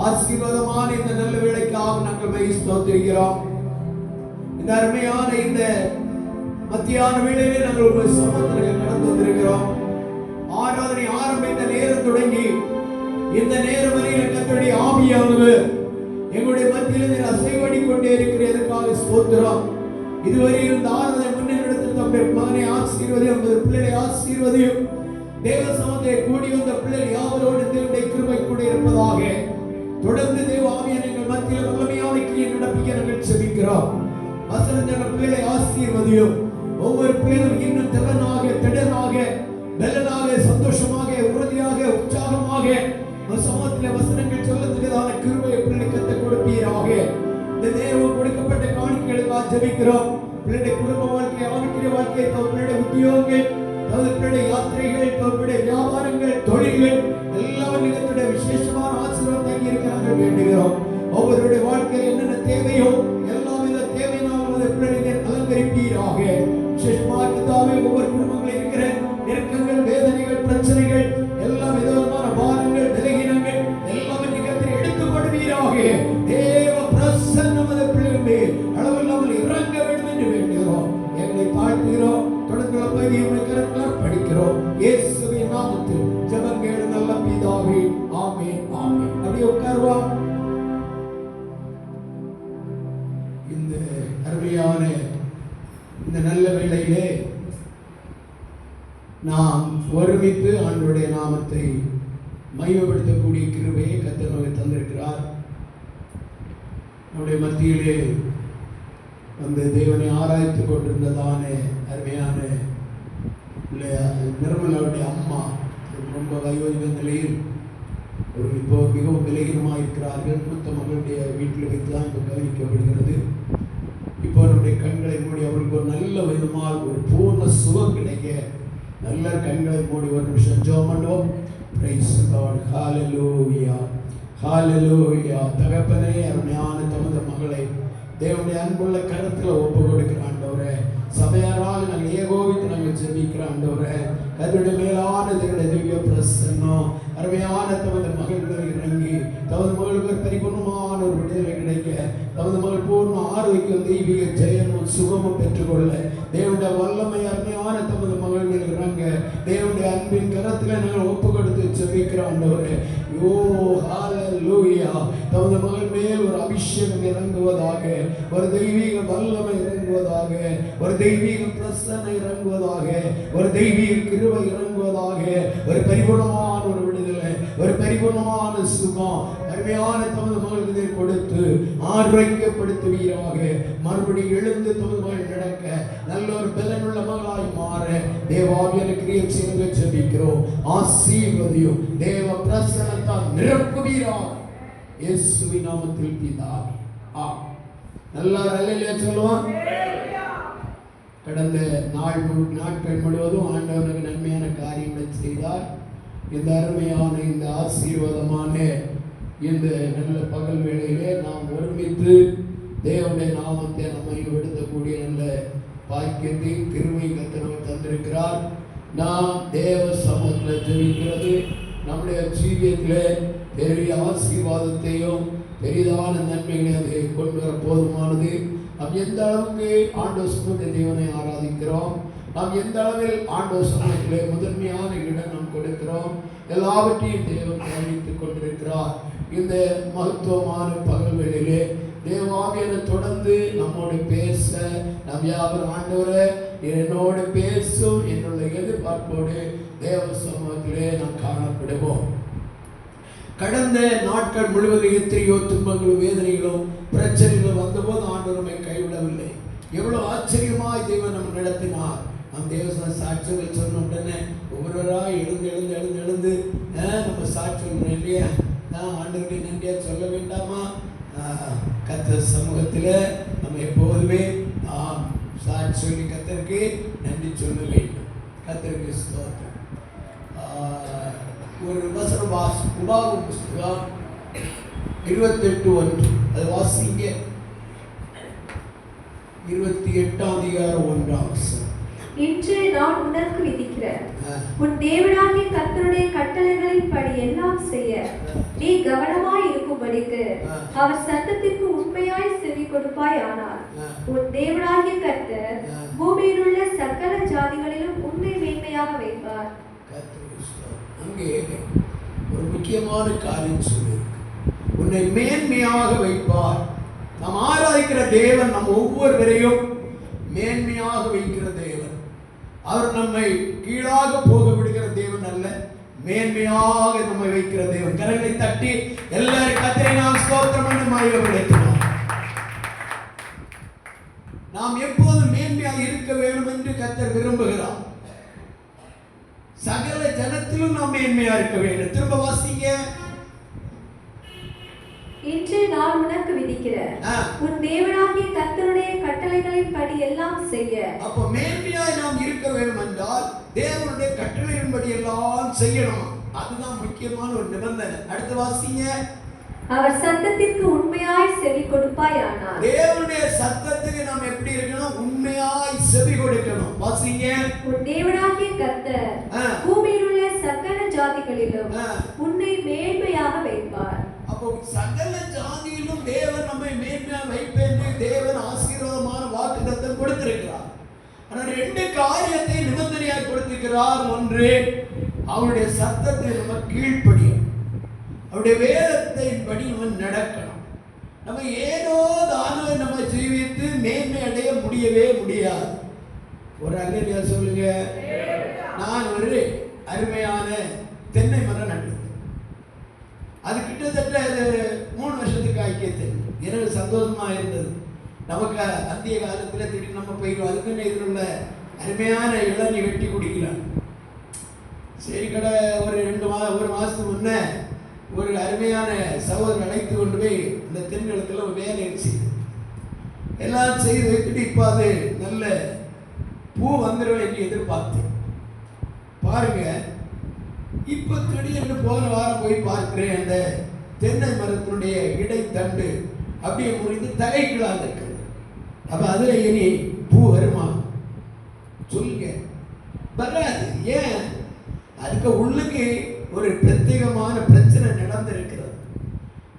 ஆசீர்வாதமான இந்த நல்ல வேளைக்காக நாங்கள் ஸ்தோத்திரிக்கிறோம். இந்த அருமையான இந்த மத்தியான வேளையிலே நாங்கள் உங்கள் சமூகத்தில் கடந்து வந்திருக்கிறோம். ஆராதனை ஆரம்பித்த நேரம் தொடங்கி இந்த நேரம் வரையில் கர்த்தருடைய ஆவியானவர் எங்களுடைய மத்தியில் அசைவாடி கொண்டே இருக்கிறதற்காக ஸ்தோத்திரம். இதுவரை இந்த ஆராதனை முன்னெடுத்து தம்முடைய மகனை ஆசீர்வதியும் பிள்ளைகளை ஆசீர்வதியும். தேவ சமூகத்தை கூடி வந்த பிள்ளைகள் யாவரோடு தேவனுடைய கிருபை கூட இருப்பதாக. தொடர்ந்து தேவ ஆவியான எங்கள் மத்தியில் வல்லமையான கிரியை நடப்பிக்க நாங்கள் செபிக்கிறோம். வசனத்தை பிள்ளைகளை ஆசீர்வதியும். ஒவ்வொரு பிள்ளைகளும் இன்னும் திடனாக பலனாக சந்தோஷமாக உறுதியாக உற்சாகமாக சமூகத்தில் வசனங்கள் சொல்லத்தக்கதான கிருபையை பிள்ளைக்கு கொடுப்பீராக. இந்த நேரம் கொடுக்கப்பட்ட காணிக்கைகளுக்காக ஜெபிக்கிறோம். பிள்ளைடைய குடும்ப வாழ்க்கை, ஆவிக்குரிய வாழ்க்கை, பிள்ளைடைய உத்தியோகங்கள், பிள்ளைடைய யாத்திரைகள், பிள்ளைடைய வியாபாரங்கள், தொழில்கள் எல்லாவற்றிலுடைய விசேஷமான ஆசீர்வாதம் தங்கி இருக்கிறாங்க வேண்டுகிறோம். ஒவ்வொருடைய வாழ்க்கையில் என்னென்ன தேவையோ எல்லா வித தேவையினாலும் பிள்ளைகளை அலங்கரிப்பீராக. விசேஷமாக ஒவ்வொரு குடும்பங்களில் இருக்கிற நெருக்கங்கள், வேதனைகள், பிரச்சனைகள், எல்லா விதமான பாரங்கள், விலகினங்கள் எல்லாவற்றையும் எடுத்துக்கொள்வீராக. தேவ பிரசன்னம் அந்த பிள்ளைகள் அளவில்லாமல் இறங்க வேண்டும் என்று வேண்டுகிறோம். எங்களை தாழ்த்துகிறோம். தொடர்ந்து உம்முடைய கரங்களால் படிக்கிறோம். இயேசுவின் நாமத்தில் ஜெபம் கேளு நல்ல பிதாவே. ஆமென், ஆமென். அப்படியே உட்காருவோம். இந்த அருமையான இந்த நல்ல வேளையிலே நாம் ஒருமித்து ஆண்டவருடைய நாமத்தை மகிமைப்படுத்தக்கூடிய கிருபையை கர்த்தர் நமக்கு தந்திருக்கிறார். நம்முடைய மத்தியிலே அந்த தேவனை ஆராய்த்து கொண்டிருந்ததான அருமையான நிர்மலாவுடைய அம்மா ரொம்ப வயோதிக நிலையில் இப்போ மிகவும் விலகினமாக இருக்கிறார்கள். மூத்த மகளுடைய வீட்டில் வைத்து தான் இப்போ கவனிக்கப்படுகிறது. இப்போ நம்முடைய கண்களை மூடி அவர்களுக்கு ஒரு நல்ல விதமாக ஒரு பூர்ண சுகம் கிடைக்க நல்ல கண்களை மூடி ஒரு நிமிஷம் ஜெபம் பண்ணுவோம். Praise God. Hallelujah, hallelujah. தகப்பனே, அருமையான தமது மகளை தேவனுடைய அன்புள்ள கருத்தில் ஒப்பு கொடுக்கிற ஆண்டவரே, சபையாராக நாங்கள் ஏகோபித்து நாங்கள் ஜெபிக்கிற ஆண்டவரே, கர்த்தருடைய மேலான தேவனுடைய திவ்ய பிரசன்னம் அருமையான தமது மகள் இறங்கி தமது மகளுக்கு ஒரு பரிபூர்ணமான ஒரு விடுதலை கிடைக்க, தமது மகள் பூர்ண ஆரோக்கியம், தெய்வீக ஜெயமும் சுகமும் பெற்றுக்கொள்ள தேவனுடைய வல்லமை அருமையான தமது மகள் மேல் இறங்க தேவனுடைய அன்பின் கரத்தில் நாங்கள் ஒப்பு கொடுத்து ஜெபிக்கிற ஆண்டவரே. ஓ ஹல்லேலூயா. தமது மகள் மேல் ஒரு அபிஷேகம் இறங்குவதாக, ஒரு தெய்வீக வல்லமை இறங்குவதாக, ஒரு தெய்வீக பிரசன்னம் இறங்குவதாக, ஒரு தெய்வீக கிருபை இறங்குவதாக, ஒரு பரிபூர்ணமான ஒரு விடுதலை, ஒரு பரிபூர்ணமான சுகம் அருமையான தமது மகளுக்கு கொடுத்து ஆரோக்கியப்படுத்துவீராக. மறுபடியும் எழுந்து தமது மகள் நடக்க நல்ல ஒரு பலனுள்ள மகளாய் மாற தேவாவியான கிரியை செய்து ஜெபிக்கிறோம். ஆசீர்வதியும். தேவ பிரசன்னத்தால் நிரப்புவீராக. இயேசுவின் நாமத்தில் பிதாவே. நல்லா அல்லேலூயா சொல்லுவோம். கடந்த நாட்கள் முழுவதும் ஆண்டவருக்கு நன்மையான காரியங்களை செய்தார். இந்த அருமையான இந்த ஆசீர்வாதமான இந்த நல்ல பகல் வேளையிலே நாம் ஒருமித்து தேவனுடைய நாமத்தை நம்மை எடுத்தக்கூடிய நல்ல பாக்கியத்தை கிருபை கர்த்தர் தந்திருக்கிறார். நாம் தேவ சமூகத்தில் ஜெபிக்கிறது நம்முடைய ஜீவியத்தில் பெரிய ஆசீர்வாதத்தையும் பெரிதான நன்மைகளை அதை கொண்டு வர போதுமானது. நாம் எந்த அளவுக்கு ஆண்டவர் சமூகத்தை தேவனை ஆராதிக்கிறோம், நாம் எந்த அளவில் ஆண்டவர் சமூகத்திலே முதன்மையான இடம் நாம் கொடுக்கிறோம், எல்லாவற்றையும் தேவன் கவனித்துக் கொண்டிருக்கிறார். இந்த மகத்துவமான பகல் வேளையிலே தேவாவியான தொடர்ந்து நம்மோடு பேச நம் யாவரும் ஆண்டவரே என்னோடு பேசும் என்னுடைய எதிர்பார்ப்போடு தேவ சமூகத்திலே நாம் காணப்படுவோம். கடந்த நாட்கள் முழுவதும் எத்தனையோ துன்பங்களும் வேதனைகளும் பிரச்சனைகளும் வந்தபோது ஆண்டவர் நம்மை கைவிடவில்லை. எவ்வளவு ஆச்சரியமாய் தேவன் நம்ம நடத்தினார். நம் தேவசன சாட்சிகள் சொன்ன உடனே ஒவ்வொருவராக எழுந்து நம்ம சாட்சிகள் இல்லையா ஆண்டவருடைய நன்றியா சொல்ல வேண்டாமா? கர்த்தர் சமூகத்தில் நம்ம எப்போதுமே நாம் சாட்சி சொல்லி கர்த்தருக்கு நன்றி சொல்ல வேண்டும். கர்த்தருக்கு ஸ்தோத்திரம். ஒரு வசனம் உபாகம புஸ்தகம் 28:1 அது வாசிங்க. 28:1 இன்று நான் உனக்கு விதிக்கிற உன் தேவனாகிய கர்த்தருடைய கட்டளைகளின்படி எல்லாம் செய்ய நீ கவனமாய் இருக்கும்படி இருக்கும்படிக்கு அவர் சத்தத்திற்கு உண்மையாய் செவி கொடுப்பாயானார் உன் தேவனாகிய கர்த்தர் பூமியில் உள்ள சகல ஜாதிகளிலும் உன்னை மேன்மையாக வைப்பார். அங்கே ஒரு முக்கியமான காரியம் சொல்லி உன்னை மேன்மையாக வைப்பார். நாம் ஆராதிக்கிற தேவன் நம் ஒவ்வொருவரையும் மேன்மையாக வைக்கிற தேவன். அவர் நம்மை கீழாக போக விடுகிற தேவன் அல்ல, மேன்மையாக நம்மை வைக்கிற தேவன். கரங்களை தட்டி எல்லாரும் கர்த்தரை நாம் ஸ்தோத்திரம் பண்ணி மகிமைப்படுத்தினோம். நாம் எப்போதும் மேன்மையாக இருக்க வேண்டும் என்று கர்த்தர் விரும்புகிறார். சகல ஜனத்திலும் நாம் மேன்மையா இருக்க வேண்டும். திரும்ப வாசிங்க. இன்று நான் உனக்கு விதிக்கிற உன் தேவனாகிய கர்த்தருடைய கட்டளைகளின் படி எல்லாம் செய்ய. அப்ப மேன்மையாய் நாம் இருக்க வேண்டும் என்றால் தேவனுடைய கட்டளையின் படி எல்லாம் செய்யணும். அதுதான் முக்கியமான ஒரு நிபந்தனை. அடுத்து வாசிங்க. அவர் சத்தத்திற்கு உண்மையாய் செவி கொடுப்பாயானார். தேவனுடைய சத்தத்துக்கு நாம் எப்படி இருக்கணும்? உண்மையாய் செவி கொடுக்கணும். வாசிங்க. உன் தேவனாகிய கர்த்தர் பூமியில் உள்ள சகல ஜாதிகளிலும் உன்னை மேன்மையாக வைப்பார். அப்போ சகல ஜாதியிலும் தேவன் நம்மை மேன்மையாக வைப்பேன் தேவன் ஆசீர்வாதமான வாக்குத்தத்தம் கொடுத்திருக்கிறார். ஆனால் ரெண்டு காரியத்தை நிபந்தனையாக கொடுத்திருக்கிறார். ஒன்று, அவருடைய சத்தத்தை நம்ம கீழ்ப்படியும், அவருடைய வேதத்தின் படி நம்ம நடக்கணும். நம்ம ஏதோ தானோ நம்ம ஜீவித்து மேன்மை அடைய முடியவே முடியாது. ஒரு அங்கேயா சொல்லுங்க. நான் ஒரு அருமையான தென்னை மரம் நட்டு, அது கிட்டத்தட்ட 3 வருஷத்துக்கு ஆக்கியது. எனக்கு சந்தோஷமா இருந்தது. நமக்கு அந்திய காலத்தில் திடீர்னு நம்ம போயிடுவோம். அதுக்குன்னு இதில் உள்ள அருமையான இளநீ வெட்டி குடிக்கலாம். சரி, கடை ஒரு மாதத்துக்கு முன்னே ஒரு அருமையான சகோதரர் அழைத்து கொண்டு போய் இந்த தென்னிலத்தில் ஒரு வேலை செய்து எல்லாம் செய்து வைத்துட்டு இப்போ அது நல்ல பூ வந்துடும் என்று எதிர்பார்த்தேன். பாருங்க, இப்போ திடீர்னு போன வாரம் போய் பார்க்கிறேன், அந்த தென்னை மரத்தினுடைய இடைத்தண்டு அப்படியே முறிந்து தலைகீழாக இருக்கிறது. அப்ப அதுல இனி பூ வருமா? சொல்லுங்க, வராது. ஏன்? அதுக்கு உள்ளுக்கு ஒரு பிரத்யேகமான பிரச்சனை நடந்திருக்கிறது.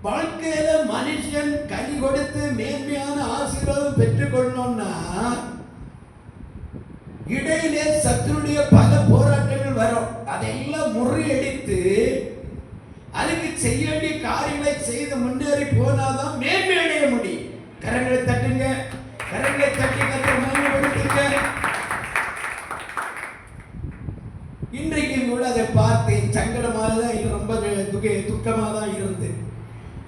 வாழ்க்கையில மனுஷன் கனி கொடுத்து மேன்மையான ஆசீர்வாதம் பெற்றுக்கொள்ளணும்னா இடையிலே சத்துருடைய பல போராட்டங்கள் வரும். அதெல்லாம் முறியடித்து அதுக்கு செய்ய வேண்டிய காரியங்களை செய்து முன்னேறி போனாதான் மேன்மை அடைய முடியும். கரங்களை தட்டுங்க, கரங்களை தட்டி மேம்படுத்துங்க. இன்றைக்கு கூட அதை பார்த்தேன், சங்கடமாக தான், ரொம்ப துக்கமாக தான் இருந்து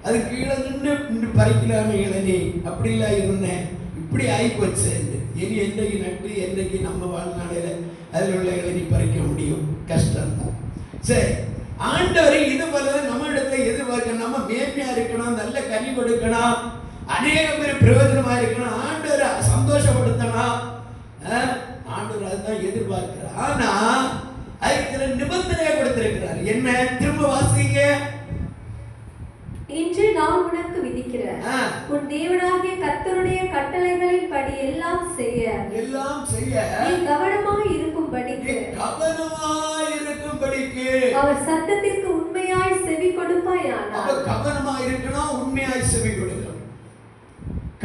அது கீழே நின்று பறிக்கலாமே இளநீ அப்படிலாம் இருந்தேன். இப்படி ஆகிப்போச்சு. இனி என்றைக்கு நட்டு என்றைக்கு நம்ம வாழ்நாளையில் அதில் உள்ள இளநீ பறிக்க முடியும்? கஷ்டம்தான். சரி, ஆண்டவரை இது போல நம்ம இடத்துல எதிர்பார்க்க, நம்ம மேன்மையா இருக்கணும், நல்ல கனி கொடுக்கணும், அநேக பேர் பிரயோஜனமா இருக்கணும், ஆண்டவரை சந்தோஷப்படுத்தணும். ஆண்டவர் அதுதான் எதிர்பார்க்கிறார். ஆனா அதுக்கு நிபந்தனையை கொடுத்திருக்கிறார். என்ன? திரும்ப வாசிங்க. இன்று நான் உனக்கு விதிக்கிற உன் தேவனாகிய கர்த்தருடைய கட்டளைகளின் படி எல்லாம் செய்ய நீ கவனமாய் இருக்கும்படிக்கு அவர் சத்தத்திற்கு உண்மையாய் செவி கொடுப்பாயானார். கவனமாய் இருக்கணும், உண்மையாய் செவி கொடுக்கணும்,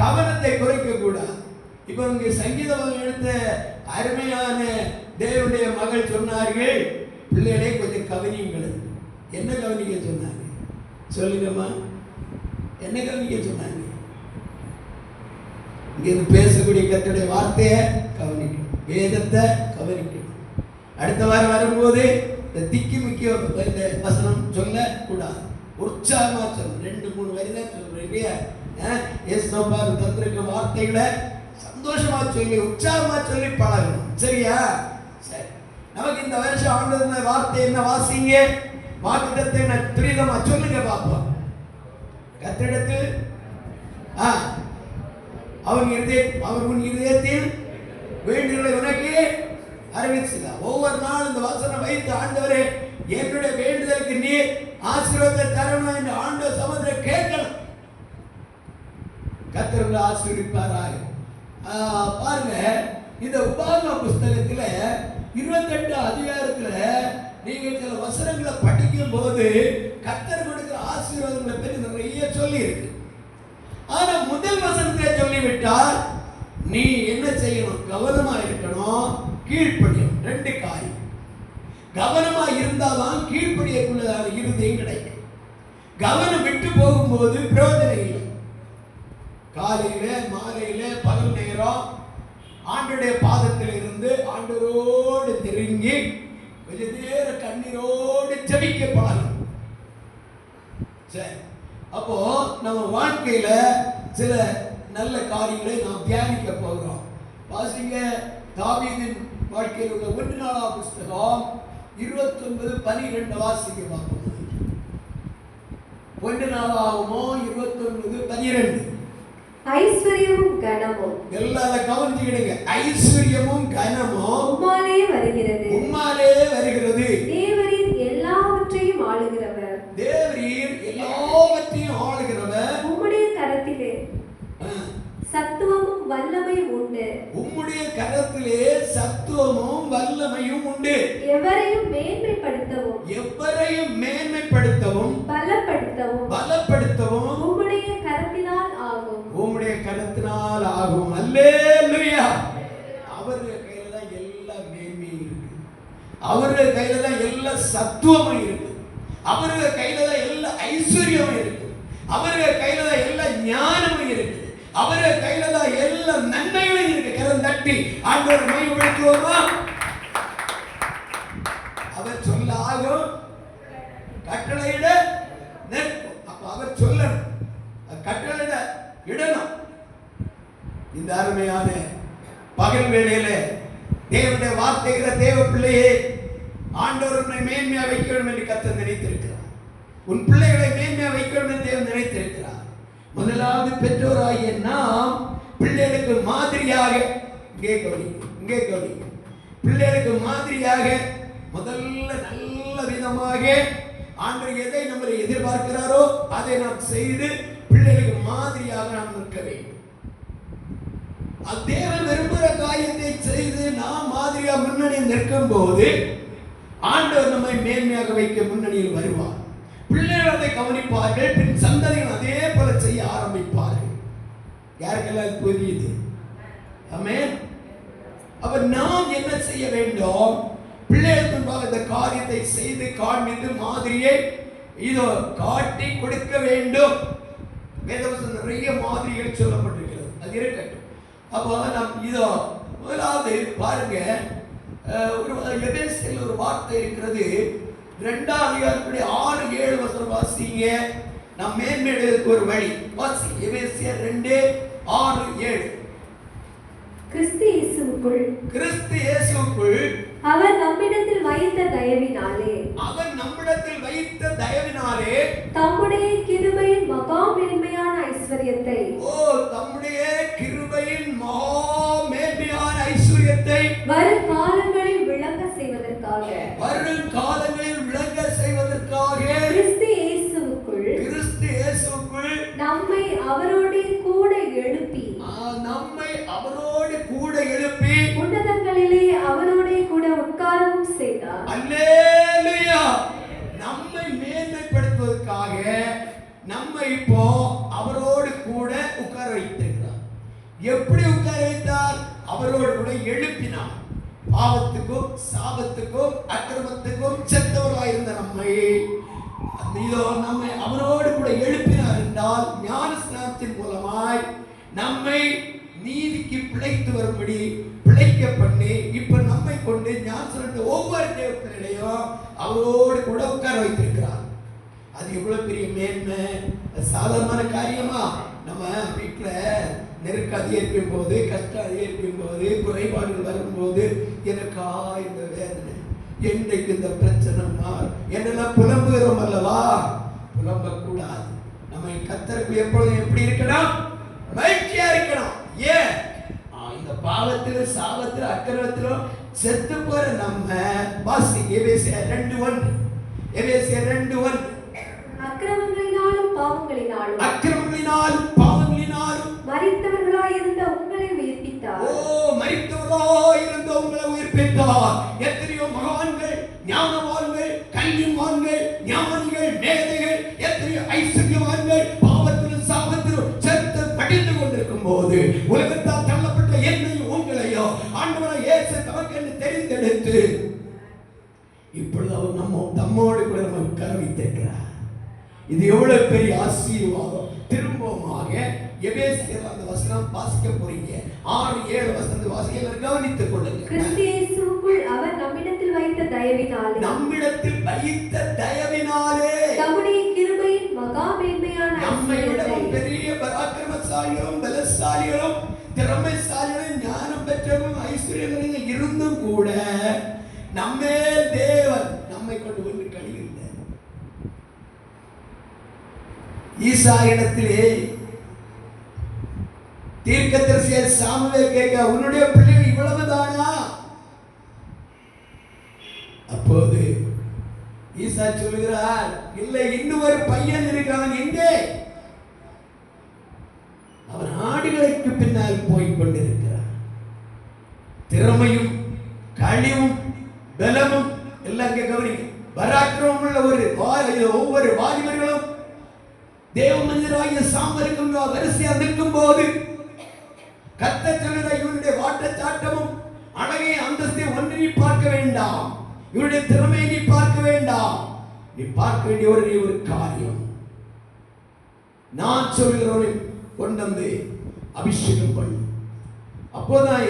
கவனத்தை குறைக்க கூடாது. இப்ப இங்க சங்கீதம் எடுத்த அருமையான தேவனுடைய மகள் சொன்னார்கள், பிள்ளைகளே கொஞ்சம் கவனியுங்கள். என்ன கவனிக்க சொன்னாங்க? சொல்லுங்கம்மா, என்ன கவனிக்க சொன்னாங்க? இங்க பேசக்கூடிய கர்த்தருடைய வார்த்தையை கவனிக்கணும், வேதத்தை கவனிக்கணும். அடுத்த வாரம் வரும்போது இந்த திக்கி முக்கிய இந்த வசனம் சொல்ல கூடாது, உற்சாகமா சொல்லணும். 2-3 வரி தான் சொல்றேன் இல்லையா? தந்திருக்க வார்த்தைகளை சந்தோஷமா சொல்லி உற்சாகமா சொல்லி பழகணும். சரியா? சரி, நமக்கு இந்த வருஷம் ஆண்டவருடைய வார்த்தை என்ன? வாசிங்க. வாக்குத்தத்தத்தை என்ன துரிதமா சொல்லுங்க பாப்போம். கர்த்தரிடத்தில் அவர் உன் இதயத்தில் வேண்டுதலை உனக்கு அறிவிச்சுதான். ஒவ்வொரு நாள் இந்த வசனம் வைத்து, ஆண்டவரே என்னுடைய வேண்டுதலுக்கு நீர் ஆசீர்வாதத்தை தரணும் என்று ஆண்டவர் சமூகத்தில் கேட்கணும். கர்த்தர் ஆசீர்வதிப்பாராக. பாருங்க, இந்த உபாகம புஸ்தகத்துல 28 அதிகாரத்துல நீங்க சில வசனங்களை படிக்கும் போது கர்த்தர் கொடுக்கிற ஆசீர்வாதங்களை பற்றி நிறைய செய்ய சொல்லி இருக்கு. ஆனா முதல் வசனத்தை சொல்லிவிட்டால் நீ என்ன செய்யணும்? கவனமா இருக்கணும், கீழ்ப்படியும். ரெண்டு காரியம். கவனமா இருந்தாதான் கீழ்ப்படியக்குள்ளதான இருதயம் கிடைக்கும். கவனம் விட்டு போகும்போது பிரயோஜனம் இல்லை. காலையில மாலையில பகல் நேரம் ஆண்டுடைய பாதத்தில் இருந்து ஆண்டவரோடு நெருங்கி கொஞ்ச நேர கண்ணீரோடு ஜெபிக்க பழகும். சரி, அப்போ நம்ம வாழ்க்கையில சில நல்ல காரியங்களை நாம் தியானிக்க போகிறோம். வாசிங்க, தாவீதின் வாழ்க்கையில் உள்ள 1 நாளாம் புஸ்தகம் 29:12 வாசிக்க பார்ப்போம். 1 நாளாகமோ 29:12. ஐஸ்வர்யமும் கனமும், எல்லாரும் கவனிச்சுக்கிடுங்க. ஐஸ்வர்யமும் கனமும் உம்மாலே வருகிறது. உம்மாலே வருகிறது. தேவரீர் எல்லாவற்றையும் ஆளுகிறவர். தேவரீர் எல்லாவற்றையும் ஆளுகிறவர். உம்முடைய கரத்திலே சத்துவமும் வல்லமையும் உண்டு. உம்முடைய கரத்திலே சத்துவமும் வல்லமையும் உண்டு. எவரையும் மேன்மைப்படுத்தவும் பலப்படுத்தவும் உம்முடைய கரத்தினால் ஆகும். உம்முடைய கரத்தினால் ஆகும். அல்லேலூயா. அவருடைய கையில தான் எல்லா மேன்மையும் இருக்கு. அவருடைய கையில தான் எல்லா சத்துவமும் இருக்கு. அவருடைய கையில தான் எல்லா ஐஸ்வர்யமும் இருக்கு. அவருடைய கையில தான் எல்லா ஞானமும் இருக்கு. அவருடைய கையில தான் எல்லா நன்மைகளும் இருக்கு. கரம் தட்டி ஆண்டவரை மகிமைப்படுத்துவோமா? அவர் சொல்ல ஆகும், கட்டளையிட நிற்கும். அப்ப அவர் சொல்லணும், கட்டளையிட இடணும். இந்த அருமையான பகல் வேளையில தேவனுடைய வார்த்தைகிற தேவ பிள்ளையே, ஆண்டவர் உன்னை மேன்மையா வைக்க வேண்டும் என்று கர்த்தர் நினைத்திருக்கிறார். உன் பிள்ளைகளை மேன்மையா வைக்க வேண்டும் என்று தேவன் நினைத்திருக்கிறார். முதலாவது பெற்றோராகிய நாம் பிள்ளைகளுக்கு மாதிரியாக, இங்கே கவனி, பிள்ளைகளுக்கு மாதிரியாக முதல்ல நல்ல விதமாக ஆண்டவர் எதை நம்மளை எதிர்பார்க்கிறாரோ அதை நாம் செய்து பிள்ளைகளுக்கு மாதிரியாக நாம் நிற்க வேண்டும். தேவன் விரும்புகிற காரியத்தை செய்து நாம் மாதிரியா முன்னணியில் நிற்கும் போது ஆண்டவர் நம்மை மேன்மையாக வைக்க முன்னணியில் வருவார். பிள்ளைகள் அதை கவனிப்பார்கள், பின் சந்ததிகள் அதே போல செய்ய ஆரம்பிப்பார்கள். யாருக்கெல்லாம் புரியுது? ஆமென். அப்ப நாம் என்ன செய்ய வேண்டும்? பிள்ளைகளுக்கு முன்பாக இந்த காரியத்தை செய்து காண்பித்து மாதிரியை இதோ காட்டி கொடுக்க வேண்டும். வேதவசனம் நிறைய மாதிரிகள் சொல்லப்பட்டிருக்கிறது, அது இருக்கட்டும். அப்போ நாம் இதோ முதலாவது பாருங்க, ஒரு எபேசியர்ல ஒரு வார்த்தை இருக்கிறது. 2ஆம் அதிகாரத்துடைய 6-7 வசனம் வாசிங்க. நாம் மேன்மையடைவதற்கு ஒரு வழி வாசி. எபேசியர் 2:6-7. கிறிஸ்து இயேசுவுக்குள் அவர் நம்மிடத்தில் வைத்த தயவினாலே தம்முடைய கிருபையின் மகா மேன்மையான ஐஸ்வர்யத்தை வரும் காலங்களில் விளங்க செய்வதற்காக கிறிஸ்து இயேசுவுக்குள் நம்மை அவரோடு கூட எழுப்பி உன்னதங்களிலே அவரோடு கூட உட்காரவும் செய்தார். அல்லேலூயா. நம்மை மேன்மைப்படுத்துவதற்காக நம்மை இப்போ அவரோடு கூட உட்கார வைத்திருக்கிறார். எப்படி உட்கார வைத்தார்? அவரோடு கூட எழுப்பினார். பாவத்துக்கும் சாபத்துக்கும் அக்கிரமத்துக்கும் செத்தவராயிருந்த நம்மை அவரோடு கூட எழுப்பினார் என்றால் ஞானஸ்நானத்தின் மூலமாய் நம்மை நீதிக்கு பிழைத்து வரும்படி பிழைக்க பண்ணி இப்ப நம்மை கொண்டு ஞானஸ்நானத்தை ஒவ்வொரு தேவ பிள்ளைகளையும் அவரோடு கூட உட்கார வைத்திருக்கிறார். அது எவ்வளவு பெரிய மேன்மை! சாதாரணமான காரியமா? நம்ம வீட்டுல நெருக்கம் அதிகரிக்கும் போது, கஷ்டம் அதிகரிக்கும் போது, குறைபாடுகள் வரும்போது எனக்கா இந்த வேதனை, என்றைக்கு இந்த பிரச்சனை என்னெல்லாம் புலம்புகிறோம் அல்லவா? புலம்ப கூடாது. நம்ம கர்த்தருக்கு எப்பொழுதும் எப்படி இருக்கணும்? மகிழ்ச்சியா இருக்கணும். ஏன்? இந்த பாவத்திலும் சாபத்திலும் அக்கிரமத்திலும் செத்து போற நம்ம வாசி. எபேசியர் 2:1. அக்கிரமங்களினாலும் பாவங்களினாலும் மரித்தவர்களாயிருந்த உங்களை உயிர்ப்பித்தார். எத்தனையோ மகான்கள், ஞானவான்கள், கல்விமான்கள், ஞானிகள், மேதைகள், எத்தனையோ ஐஸ்வர்யவான்கள் எடுத்து இப்பொழுது அவர் நம்மோடு கூட நம்ம உட்கார வைத்திருக்கிறார். இது எவ்வளவு பெரிய ஆசீர்வாதம். திரும்பமாக எபேசியர் அந்த வசனம் வாசிக்க போறீங்க. 6-7 வசனத்தை வாசிக்க கவனித்துக் கொள்ளுங்க. கிறிஸ்து இயேசுவுக்குள் அவர் நம்மிடத்தில் வைத்த தயவினாலே தம்முடைய கிருபையின் மகா மேன்மையான நம்மை விட பெரிய பராக்கிரமசாலிகளும் பலசாலிகளும் திறமைசாலிகளும் ஞானம் பெற்றவர்களும் ஐஸ்வர்யங்களும் இருந்தும் கூட நம்மே தேவன் நம்மை கொண்டு வந்து கழிகின்றார். ஈசாயிடத்திலே தீர்க்கதரிசிய சாமுவேல் கேட்க, உன்னுடைய பிள்ளைகள் இவ்வளவுதானா? அப்போது ஈசா சொல்கிறார், இல்லை, இன்னும் ஒரு பையன் இருக்கிறான். எங்கே? அவன் ஆடுகளுக்கு பின்னால் போய் கொண்டிருக்கிறான். திறமையும் கழிவும் பலமும் எல்லாம் கவனிக்க. பராக்கிரமம் உள்ள ஒவ்வொரு வாலிபர்களும் தேவ மனிதராகிய சாமுவேலுக்கும் வரிசையா நிற்கும் போது கர்த்தர் சொல்லுகிற இவனுடைய வாட்டச்சாட்டமும் அழகை அந்தஸ்தை ஒன்று நீ பார்க்க வேண்டாம், இவருடைய திறமையை நீ பார்க்க வேண்டாம். நீ பார்க்க வேண்டிய ஒரு காரியம், நான் சொல்கிறவனை கொண்டு வந்து அபிஷேகம் பண்ணு. அப்போதான்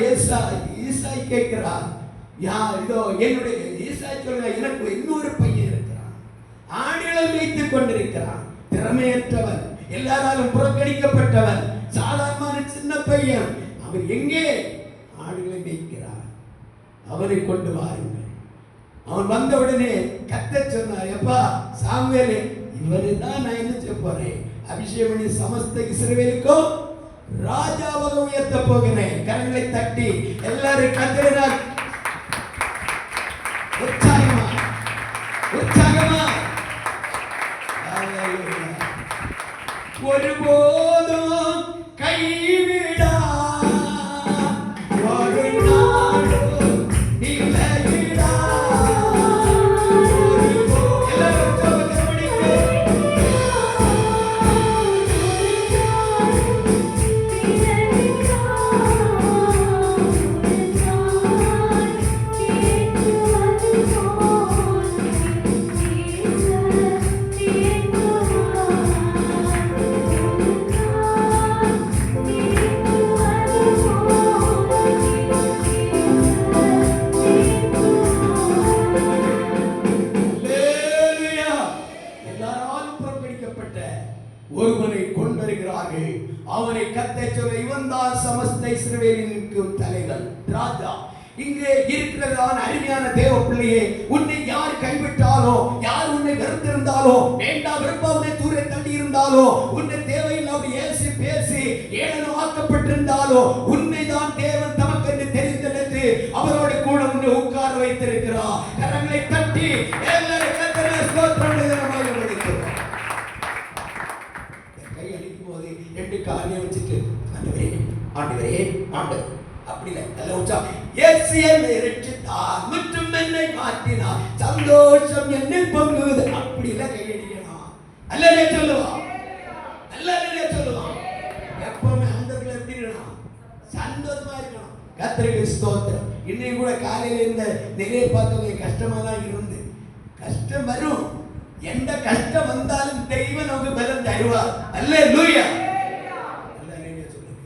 ஈசாய் கேட்கிறார், இதோ என்னுடைய ஈசாய் சொல்கிறார், எனக்கு இன்னொரு பையன் இருக்கிறான், ஆடுகளை வைத்துக் கொண்டிருக்கிறான், திறமையற்றவன், எல்லாராலும் புறக்கணிக்கப்பட்டவன், சாதாரண சின்ன பையன். அவர் எங்கே? ஆடுகளை மேய்க்கிறார். அவனை கொண்டு வாருங்கள். அவன் வந்தவுடனே கர்த்தர் சொன்னார், எப்பா சாமுவேலே, இவரை தான் நான் என்ன செய்ய போறேன்? அபிஷேகம் பண்ணி சமஸ்த இஸ்ரவேலுக்கும் ராஜாவாக உயர்த்த போகிறேன். கரங்களை தட்டி எல்லாரும் கர்த்தரினால் உற்சாகமா உற்சாகமா ஒருபோதும் கைவிடா ஒரு நாளும் நிலையிடா. ஒருவனை கொண்டிருக்கிறார்கள். அவனை கர்த்தர் சொல்ல, இவன் தான் சமஸ்த இஸ்ரவேலின் தலைவன், ராஜா. இங்கே இருக்கிறதான அருமையான தேவ பிள்ளையே, உன்னை யார் கைவிட்டாலோ, யார் உன்னை வெறுத்திருந்தாலோ, வேண்டாம் வெறுப்பா உன்னை தூர தள்ளி இருந்தாலோ, உன்னை தேவையில்லாமல் ஏசி பேசி ஏளனம் ஆக்கப்பட்டிருந்தாலோ, உன்னை தான் தேவன் தமக்கென்று தெரிந்தெடுத்து அவரோடு கூட உன்னை உட்கார வைத்திருக்கிறார். கரங்களை தட்டி எல்லாரும் கர்த்தரை ஸ்தோத்திரம் பண்ணுகிறோம். கை அடிக்கும் போது 2 காலையை வச்சுட்டு ஆண்டவரே ஆண்டவரே ஆண்டவர் அப்படி இல்லை, நல்ல உற்சாகம். இயேசு என்னை ரட்சித்தார், மற்றும் என்னை மாற்றினார், சந்தோஷம் என்னை பொங்குது. அப்படி இல்லை, கையடிக்கணும். அல்லேலூயா சொல்லுவான், அல்லேலூயா சொல்லுவான். எப்பவுமே அந்த எப்படி இருக்கணும்? சந்தோஷமா இருக்கணும். கர்த்தருக்கு ஸ்தோத்திரம். இன்னைக்கு கூட காலையில இருந்த நிறைய பார்த்தவங்க கஷ்டமா தான் இருந்து, கஷ்டம் வரும். எந்த கஷ்டம் வந்தாலும் தெய்வம் நமக்கு பலன் தருவார். அல்லேலூயா அல்லேலூயா சொல்லுங்க.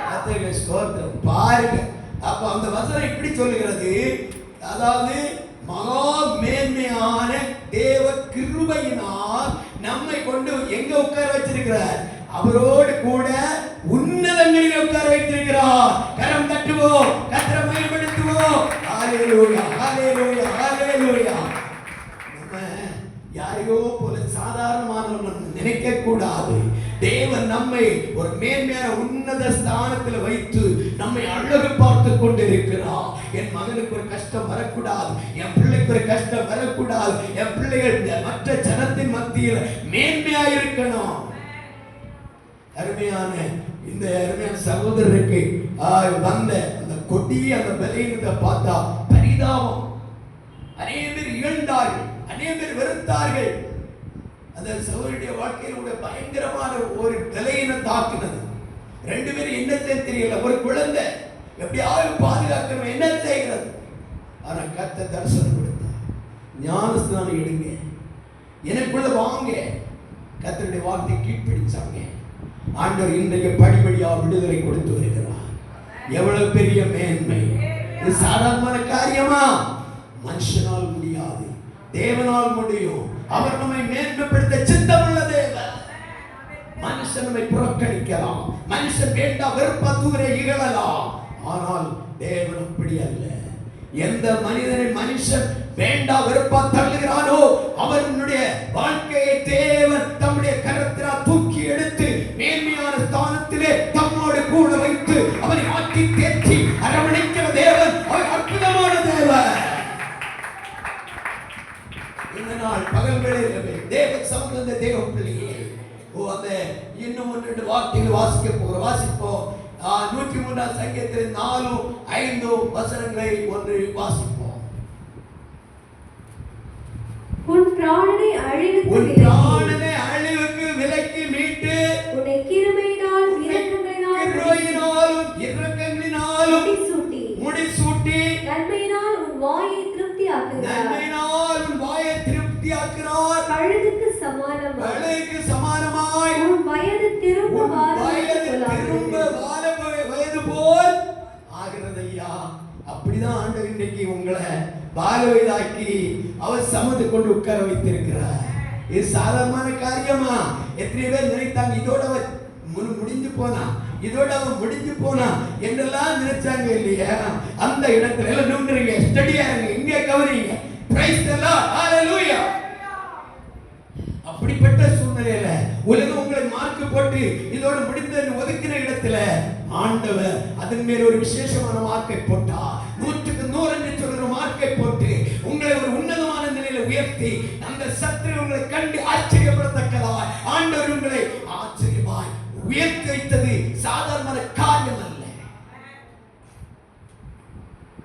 கர்த்தருக்கு ஸ்தோத்திரம். பாருங்க, அப்ப அந்த வசனம் இப்படி சொல்லுகிறது, அதாவது மகா மேன்மையான தேவ கிருபையினால் நம்மை கொண்டு எங்க உட்கார வச்சிருக்கிறார்? அவரோடு கூட உன்னதங்களில் உட்கார வைத்திருக்கிறார். கரம் தட்டுவோம், கர்த்தரை மகிமைப்படுத்துவோம். ஹalleluya ஹalleluya ஹalleluya. நம்ம யாரையோ போல சாதாரணமானவர்கள் நினைக்க கூடாது. தேவன் நம்மை ஒரு மேன்மையான உன்னத ஸ்தானத்தில் வைத்து நம்மை அழகு பார்த்து கொண்டிருக்கிறார். என் மகனுக்கு ஒரு கஷ்டம் வரக்கூடாது, என் பிள்ளைக்கு ஒரு கஷ்டம் வரக்கூடாது, என் பிள்ளைகள் மற்ற ஜனத்தின் மத்தியில் மேன்மையா இருக்கணும். அருமையான இந்த அருமையான சகோதரருக்கு வந்த அந்த கொடிய அந்த பலவீனத்தை பார்த்தா பரிதாபம். அநேக பேர் இழந்தார்கள், அநேக பேர் வெறுத்தார்கள். அந்த சகோதரனுடைய வாழ்க்கையில பயங்கரமான ஒரு பலவீனம் தாக்குனது. 2 பேரும் என்ன செய்ய தெரியல. ஒரு குழந்தை எப்படியாவது பாதுகாக்கணும், என்ன செய்கிறது? ஆனா கர்த்தர் தரிசனம் கொடுத்தார். ஞானஸ்நானம் எடுங்க, எனக்குள்ள வாங்க. கர்த்தருடைய வார்த்தை கீழ்ப்பிடிச்சாங்க. ஆண்டவர் இன்றைக்கு படிப்படியா விடுதலை கொடுத்து வருகிறார். எவ்வளவு பெரிய மேன்மை! இது சாதாரணமான காரியமா? மனுஷனால் முடியாது, தேவனால் முடியும். அவர் நம்மை மேன்மைப்படுத்த சித்தமுள்ள தேவன். மனுஷன் நம்மை புறக்கணிக்கலாம், மனுஷன் வேண்டா வெறுப்பா தூர இகழலாம். ஆனால் தேவன் அப்படி அல்ல. எந்த மனிதனை மனுஷன் வேண்டா வெறுப்பா தள்ளுகிறானோ அவனுடைய வாழ்க்கையை தேவன் தம்முடைய கரத்தினால் தூக்கி எடுத்து மேன்மையான ஸ்தானத்திலே தம்மோடு கூட வைத்து அவனை ஆக்கி தேற்றி அரவணைக்கிற தேவன். அவர் அற்புதமான தேவன். இந்த நாள் பகல் வேளையிலே தேவ சமூக தேவ பிள்ளையே, அந்த இன்னும் 1-2 வார்த்தைகள் வாசிப்போம். 103 சங்கீதத்தில் 4-5 வசனங்களை ஒன்று வாசிப்போம். உன் பிராணனை அழிவுக்கு விலக்கி மீட்டு உன்னை கிருபையினாலும் இரக்கங்களினாலும் முடிசூட்டி நன்மையினால் உன் வாயை திருப்தியாக்குகிறார். கழுகுக்கு சமானமாய் உன் வயது திரும்ப வயது போல் ஆகிறதையா. அப்படிதான் ஆண்டவர் இன்றைக்கு உங்களை பால வயதாக்கி அவர் சமந்து கொண்டு உட்கார வைத்திருக்கிறார். இது சாதாரணமான காரியமா? எத்தனை பேர் நினைத்தாங்க இதோட முடிஞ்சு போனா என்றெல்லாம் நினைச்சாங்க இல்லையா? அந்த இடத்துல எல்லாம் நின்றுங்க, ஸ்டடியா இருங்க, இங்கே கவனிங்க. பிரைஸ் தி லார்ட், ஹalleluya. அப்படிப்பட்ட சூழ்நிலையில உலகம் உங்களை மார்க் போட்டு இதோட முடிந்தது ஒதுக்கிற இடத்துல ஆண்டவர் அதன் மேல் ஒரு விசேஷமான மார்க்கை போட்டா, 100க்கு 100 என்று சொல்ற மார்க்கை போட்டு உங்களை ஒரு உன்னதமான நிலையில உயர்த்தி அந்த சத்துரு உங்களை கண்டு ஆச்சரியப்படத்தக்கதாய் ஆண்டவர் உங்களை ஆச்சரியமாய் உயர்த்தி வைத்தது சாதாரண காரியம் அல்ல.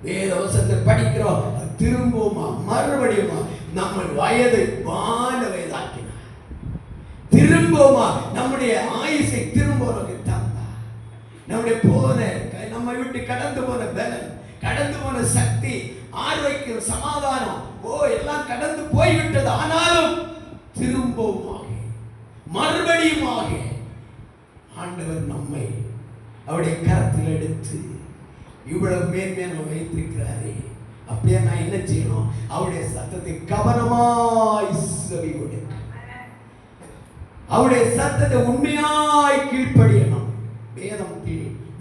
வேத வசனத்தை படிக்கிறோம், திரும்பவுமா மறுபடியுமா நம்ம வயதை பால வயதாக்கினார். திரும்பவுமா நம்முடைய ஆயுசை திரும்ப தந்தார். நம்முடைய நம்ம விட்டு கடந்து போன பலன், கடந்து போன சக்தி, ஆரோக்கியம், சமாதானம் எல்லாம் கடந்து போய்விட்டது. ஆனாலும் திரும்பவுமாக மறுபடியுமாக ஆண்டவர் நம்மை அவருடைய கரத்தில் எடுத்து இவ்வளவு மேன்மையான வைத்திருக்கிறாரே. அப்படியே நான் என்ன செய்யணும்? அவருடைய சத்தத்தை கவனமாய் செவி கொடுக்க, அவருடைய சத்தத்தை உண்மையாய் கீழ்ப்படியணும். வேதம்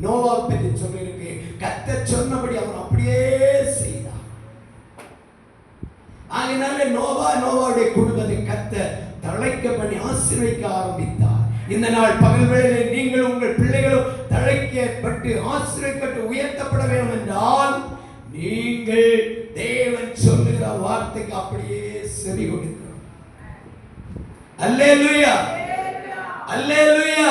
நோவா பற்றி சொல்லிருக்கு, கர்த்தர் சொன்னபடி அவன் அப்படியே செய்தான். அதனால நோவாவுடைய குடும்பத்தை கர்த்தர் தழைக்க பண்ணி ஆசீர்வதிக்க ஆரம்பித்தார். இந்த நாள் பகல் வேளையில் நீங்கள் உங்கள் பிள்ளைகளும் தழைக்கப்பட்டு ஆசீர்வதிக்கப்பட்டு உயர்த்தப்பட வேண்டும் என்றால் நீங்கள் தேவன் சொல்லுகிற வார்த்தைக்கு அப்படியே செவி கொடுக்கணும். அல்லேலூயா, அல்லேலூயா.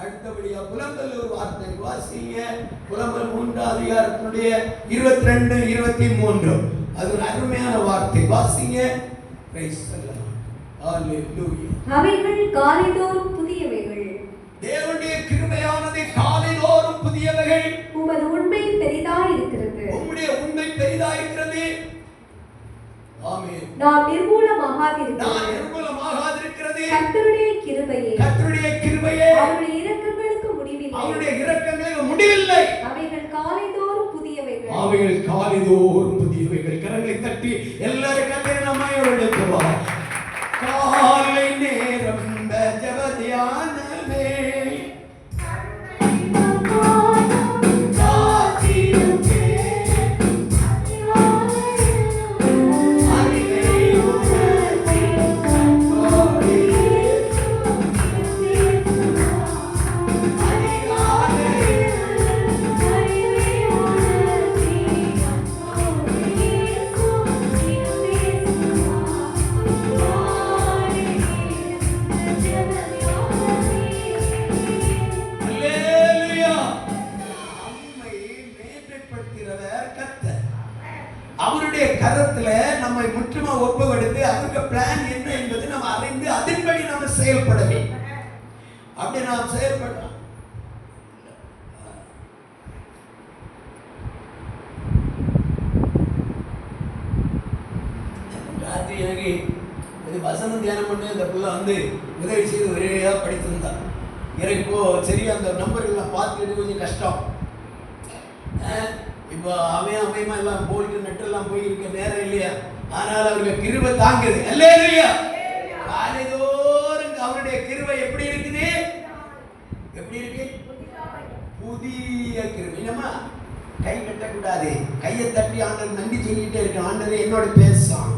அடுத்தபடியா புலம்பல் ஒரு வார்த்தை வாசிங்க. புலம்பல் 3ஆம் அதிகாரத்தினுடைய 22-23 அது ஒரு அருமையான வார்த்தை வாசிங்க. பிரைஸ் தி லார்ட், ஹalleluya. அவைகள் காலைதோறும் புதியவைகள், தேவனுடைய கிருபையானது காலைதோறும் புதியவைகள். உமது உண்மை பெரிதாய் இருக்கிறது, உம்முடைய உண்மை பெரிதாய் இருக்கிறது. ஆமென். நான் நிர்மூலமாகாதிருக்கிறது, கர்த்தருடைய கிருபையே அவருடைய இரக்கங்களுக்கு முடிவில்லை, அவருடைய இரக்கங்களுக்கு முடிவில்லை. அவைகள் காலைதோறும் புதியவைகள், கரங்களை தட்டி எல்லாரும் கர்த்தரை நாமயோடு எடுத்துவோம். காலை நேரம் ஜெப தியானமே அவருடைய கரத்துல நம்மை முற்றுமா ஒப்புக்கொடுத்து அவருக்கு பிளான் என்ன என்பது நம்ம அறிந்து அதன்படி நம்ம செயல்பட வேண்டும். அப்படி நாம் செயல்படுறோம். இந்த பிள்ளை வந்து உதவி செய்து ஒரேயா படித்திருந்தார். எனக்கு இப்போ சரியா அந்த நம்பர்கள்லாம் பார்த்துட்டு கொஞ்சம் கஷ்டம். இப்போ அமையமா எல்லாம் போயிட்டு நெட்டெல்லாம் போயிருக்க நேரம் இல்லையா, ஆனால் அவருடைய கிருபை தாங்குது. அல்லேலூயா. காலைதோறும் அவருடைய கிருபை எப்படி இருக்குது? எப்படி இருக்கு? புதிய கிருபை. என்னமா கை கட்டக்கூடாது, கையை தட்டி ஆண்டவர் நன்றி சொல்லிட்டே இருக்க. ஆண்டவர் என்னோட பேசும்,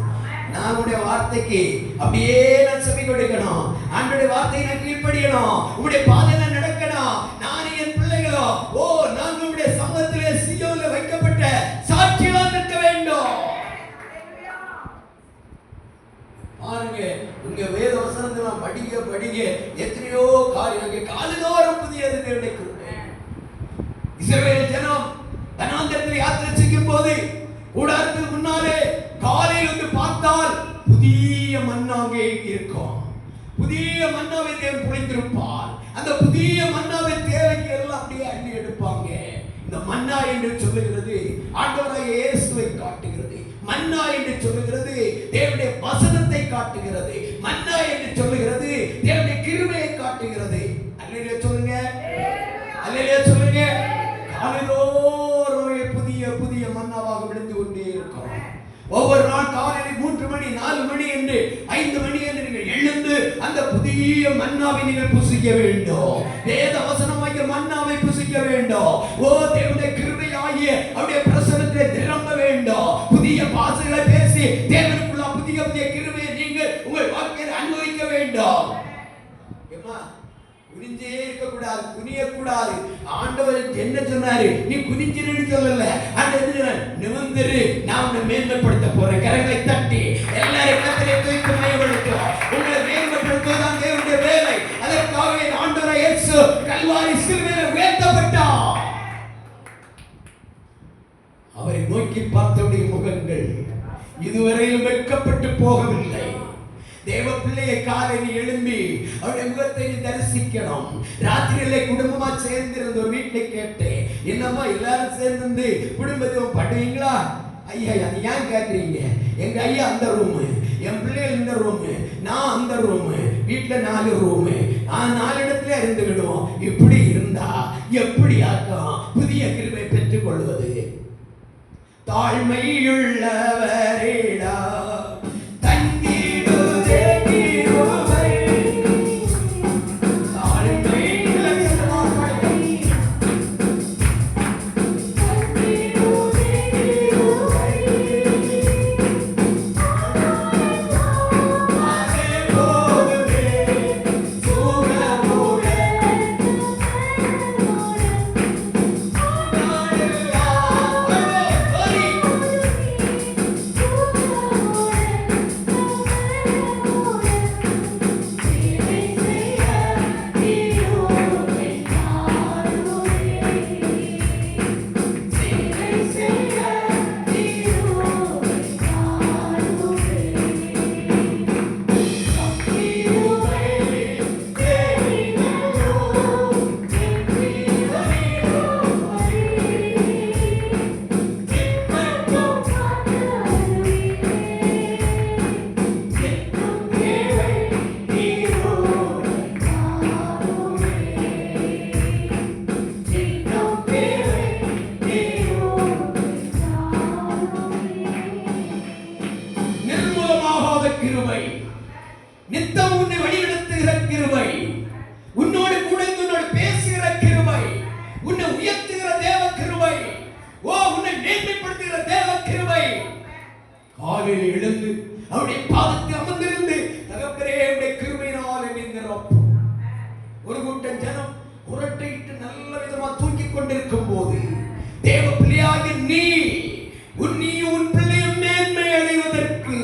நான் உடைய வார்த்தைக்கு அப்படியே நான் செவி கொடுக்கணும். ஆண்டவருடைய வார்த்தையை நான் கீழ்ப்படியணும். உங்களுடைய பாதையில நடக்கணும். நான் என் பிள்ளைகளோ நான் உடைய சமூகத்திலே சீயோனிலே வைக்கப்பட்ட சாட்சியாக நிற்க வேண்டும். பாருங்க, உங்க வேத வசனத்தை படிக்க எத்தனையோ காரியம் காலதோறும் புதியது கிடைக்கும். இஸ்ரவேல் ஜனம் வனாந்தரத்தில் யாத்திரை செய்யும் போது கூடாரத்துக்கு முன்னாலே காலையில் வந்து பார்த்தால் புதிய மன்னாவே இருக்கும். புதிய மன்னாவை தேவன் புரிந்திருப்பார். அந்த புதிய மன்னாவை தேவைக்கு எல்லாம் அப்படியே அள்ளி எடுப்பாங்க. இந்த மன்னா என்று சொல்லுகிறது ஆண்டவராகிய இயேசுவை காட்டுகிறது. மன்னா என்று சொல்லுகிறது தேவனுடைய வசனத்தை காட்டுகிறது. மன்னா என்று சொல்லுகிறது தேவனுடைய கிருபையை காட்டுகிறது. அல்லேலூயா சொல்லுங்க, அல்லேலூயா சொல்லுங்க. காலைதோறும் புதிய புதிய மன்னாவாக விழுந்து கொண்டே இருக்கும். ஒவ்வொரு நாள் காலையில் 3 மணி 4 மணி என்று 5 மணி என்று நீங்கள் எழுந்து அந்த புதிய மன்னாவை நீங்கள் புசிக்க வேண்டும். வேத வசனமாகிய மன்னாவை புசிக்க வேண்டும். தேவனுடைய கிருபையாகிய அவருடைய பிரசன்னத்திலே நிரம்ப வேண்டும். புதிய பாஷைகளை பேசி தேவனுக்குள்ள புதிய புதிய கிருபையை நீங்கள் உங்கள் வாழ்க்கையில் அனுபவிக்க வேண்டும். குனிஞ்சே இருக்க கூடாது, குனிய கூடாது. ஆண்டவர் என்ன சொன்னாரு? நீ குனிஞ்சிருன்னு சொல்லல. ஆண்டவர் நிமிர்ந்திரு, நான் உன்னை மேன்மைப்படுத்த போறேன். கரங்களை தட்டி எல்லாரும் கரங்களை தூக்கி மையப்படுத்தும். உங்களை மேன்மைப்படுத்துவதுதான் தேவனுடைய வேலை. அதற்காகவே ஆண்டவர் இயேசு கல்வாரி சிலுவையிலே உயர்த்தப்பட்டார். அவரை நோக்கி பார்த்தவருடைய முகங்கள் இதுவரையிலும் வெட்கப்பட்டு போகவில்லை. தேவ பிள்ளையை காலையில் எழும்பி அவருடைய முகத்தை தரிசிக்கணும். ராத்திரியிலே குடும்பமா சேர்ந்திருந்த ஒரு வீட்டை கேட்டேன், என்னம்மா எல்லாரும் சேர்ந்து குடும்பத்தையும் பண்ணுவீங்களா? ஐயா அது ஏன் கேட்குறீங்க? எங்க ஐயா அந்த ரூமு, என் பிள்ளைகள் இந்த ரூமு, நான் அந்த ரூமு, வீட்டுல 4 ரூமு, 4 இடத்துல இருந்து விடுவோம். இப்படி இருந்தா எப்படி ஆக்கும் புதிய கிருபை பெற்றுக் கொள்வது? தாழ்மையுள்ளவரேடா நித்தம் உன்னை வழிநடத்துகிற கிருபை, உன்னோடு கூட உன்னோடு பேசுகிற கிருபை, உன்னை உயர்த்துகிற தேவ கிருபை, உன்னை மேன்மைப்படுத்துகிற தேவ கிருபை. காலையில் எழுந்து அவருடைய பாதத்தில் அமர்ந்திருந்து தகப்பனே உடைய கிருபையினால் என்னை நிரப்பும். ஒரு கூட்டம் ஜனம் புரட்டையிட்டு நல்ல விதமா தூக்கிக் கொண்டிருக்கும் போது தேவ பிள்ளையாகிய உன் பிள்ளையும் மேன்மை அடைவதற்கு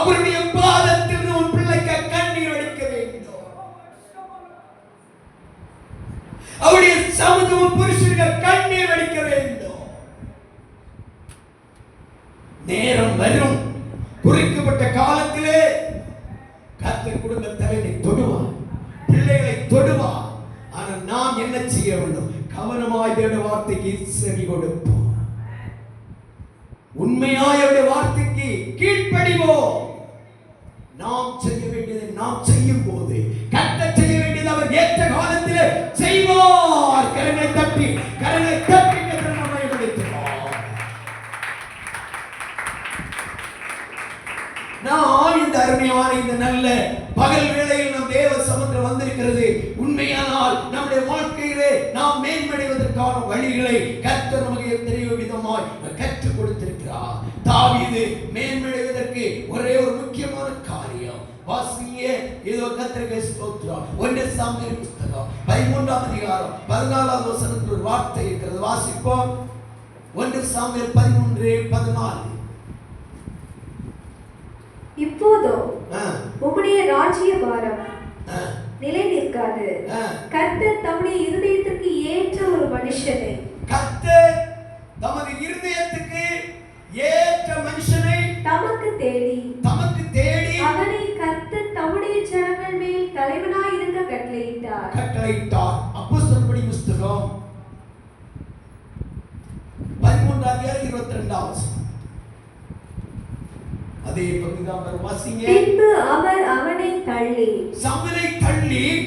அவருடைய பாதத்தில் உன் பிள்ளைக்கு கண்ணீர் வடிக்க வேண்டும். அவருடைய சமூக புருஷனுக்கு கண்ணீர் வடிக்க வேண்டும். நேரம் வரும், குறிக்கப்பட்ட காலத்திலே கர்த்தர் குடும்ப தலைவனை தொடுவார், பிள்ளைகளை தொடுவார். ஆனால் நாம் என்ன செய்ய வேண்டும்? கவனமாய் தேவனுடைய வார்த்தைக்கு செவி கொடுப்போம். உண்மையாய் அவருடைய வார்த்தைக்கு கீழ்ப்படிவோம். நாம் செய்ய வேண்டியதை நாம் செய்யும் போது கர்த்தர் செய்ய வேண்டியது அவர் ஏற்ற காலத்திலே செய்வார். கரங்களை தட்டி கர்த்தர் நம்மை படைத்தார். நாம் இந்த அருமையான இந்த நல்ல பகல் வேளையில் நம் தேவ சமூகத்தில் வந்திருக்கிறது உண்மையானால் நம்முடைய வாழ்க்கையிலே நாம் மேன்மடைவதற்கான வழிகளை கர்த்தர் நமக்கு தெரிய விதமாய் கற்றுக் கொடுத்திருக்கிறார். தாவீது மேன்மடைவதற்கு ஒரே ஒரு முக்கியமான காரியம் வாசிங்க. இதோ கர்த்தருக்கு ஸ்தோத்திரம். 1 சாமுவேல் புத்தகம் 13ஆம் அதிகாரம் 14ஆம் வசனத்தில் ஒரு வார்த்தை இருக்கிறது. வாசிப்போம். 1 சாமுவேல் 13:14. இப்போதோ உம்முடைய ராஜ்யபாரம் நிலை நிற்காது. கர்த்தர் தம்முடைய இருதயத்திற்கு ஏற்ற ஒரு மனுஷனை கர்த்தர் தமது இருதயத்துக்கு ஏற்ற மனுஷனை தமக்கு தேடி அவனை கர்த்தர் தம்முடைய ஜனங்கள் மேல் தலைவனாய் இருக்க கட்டளையிட்டார். அப்போஸ்தலப்படி புத்தகம் 13:22. அதே பகுதிதான் வாசிங்க. பின்பு அவர் அவனை தள்ளி